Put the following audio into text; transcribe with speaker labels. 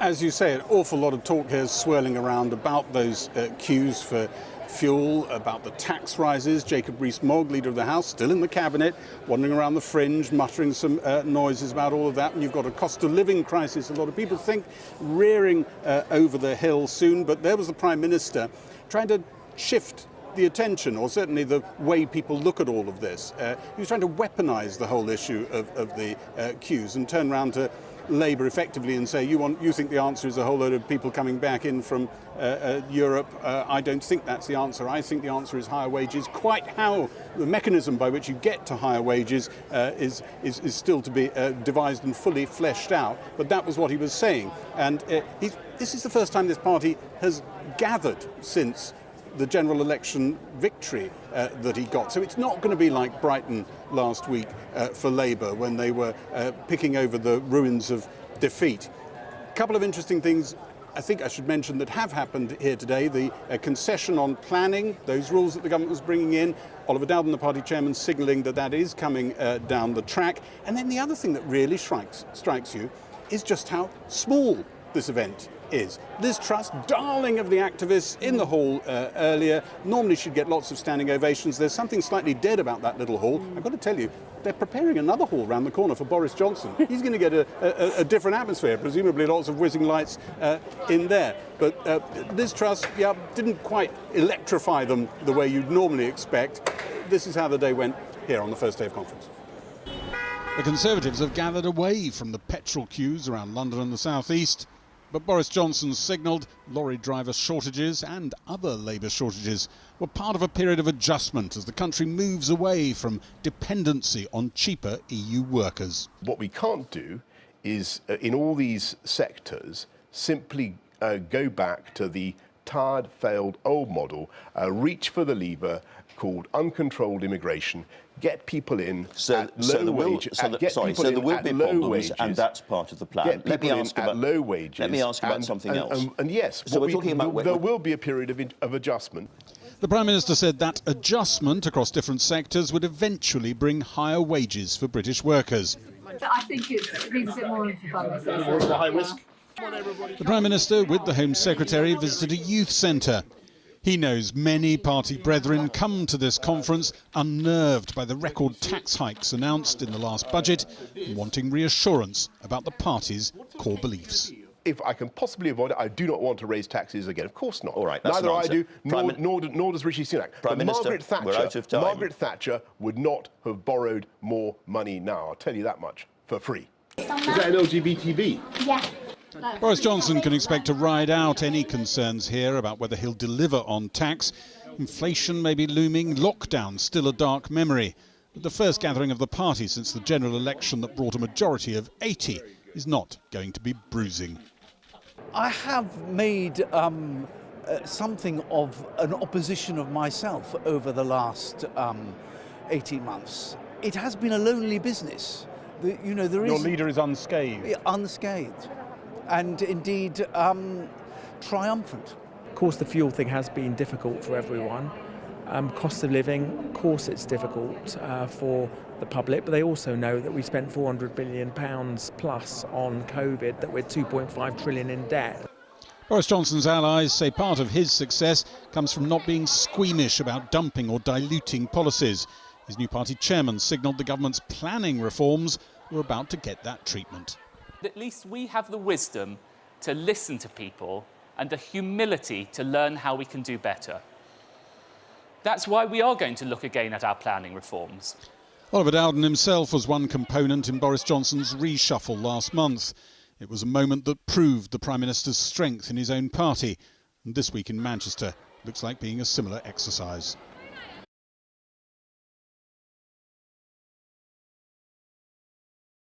Speaker 1: As you say, an awful lot of talk here is swirling around about those queues for fuel, about the tax rises. Jacob Rees-Mogg, Leader of the House, still in the Cabinet, wandering around the fringe, muttering some noises about all of that. And you've got a cost of living crisis, a lot of people think, rearing over the hill soon. But there was the Prime Minister trying to shift the attention, or certainly the way people look at all of this. He was trying to weaponise the whole issue of the queues and turn around to Labour effectively and say, you think the answer is a whole load of people coming back in from Europe. I don't think that's the answer. I think the answer is higher wages. Quite how the mechanism by which you get to higher wages is still to be devised and fully fleshed out. But that was what he was saying. And this is the first time this party has gathered since the general election victory that he got. So it's not going to be like Brighton last week for Labour when they were picking over the ruins of defeat. A couple of interesting things I think I should mention that have happened here today. The concession on planning, those rules that the government was bringing in, Oliver Dowden, the party chairman, signalling that that is coming down the track. And then the other thing that really strikes you is just how small this event is. Liz Truss, darling of the activists in the hall earlier, normally she'd get lots of standing ovations. There's something slightly dead about that little hall. I've got to tell you, they're preparing another hall round the corner for Boris Johnson. He's going to get a different atmosphere, presumably lots of whizzing lights in there. But Liz Truss, didn't quite electrify them the way you'd normally expect. This is how the day went here on the first day of conference.
Speaker 2: The Conservatives have gathered away from the petrol queues around London and the South East. But Boris Johnson signalled lorry driver shortages and other labour shortages were part of a period of adjustment as the country moves away from dependency on cheaper EU workers.
Speaker 3: What we can't do is, in all these sectors, simply go back to the tired, failed old model, reach for the lever called uncontrolled immigration, get people in at low wages,
Speaker 4: so there will be problems, and that's part of the plan.
Speaker 3: Let me ask about low wages.
Speaker 4: Let me ask about something else.
Speaker 3: And yes,
Speaker 4: so we're talking about
Speaker 3: there will be a period of adjustment.
Speaker 2: The Prime Minister said that adjustment across different sectors would eventually bring higher wages for British workers.
Speaker 5: I think it needs a bit more emphasis.
Speaker 3: High risk.
Speaker 2: The Prime Minister, with the Home Secretary, visited a youth centre. He knows many party brethren come to this conference unnerved by the record tax hikes announced in the last budget and wanting reassurance about the party's core beliefs.
Speaker 3: If I can possibly avoid it, I do not want to raise taxes again. Of course not.
Speaker 4: All right, that's
Speaker 3: neither
Speaker 4: an
Speaker 3: I
Speaker 4: answer.
Speaker 3: do, nor does Rishi Sunak.
Speaker 4: Prime Minister, we're out of time.
Speaker 3: Margaret Thatcher would not have borrowed more money now. I'll tell you that much, for free. Is that an LGBTB?
Speaker 5: Yeah.
Speaker 2: Boris Johnson can expect to ride out any concerns here about whether he'll deliver on tax. Inflation may be looming, lockdown still a dark memory. But the first gathering of the party since the general election that brought a majority of 80 is not going to be bruising.
Speaker 6: I have made something of an opposition of myself over the last 18 months. It has been a lonely business.
Speaker 1: Your leader is unscathed.
Speaker 6: Unscathed. And indeed triumphant.
Speaker 7: Of course, the fuel thing has been difficult for everyone. Cost of living, of course it's difficult for the public, but they also know that we spent £400 billion plus on COVID, that we're 2.5 trillion in debt.
Speaker 2: Boris Johnson's allies say part of his success comes from not being squeamish about dumping or diluting policies. His new party chairman signalled the government's planning reforms were about to get that treatment.
Speaker 8: At least we have the wisdom to listen to people and the humility to learn how we can do better. That's why we are going to look again at our planning reforms.
Speaker 2: Oliver Dowden himself was one component in Boris Johnson's reshuffle last month. It was a moment that proved the Prime Minister's strength in his own party. And this week in Manchester looks like being a similar exercise.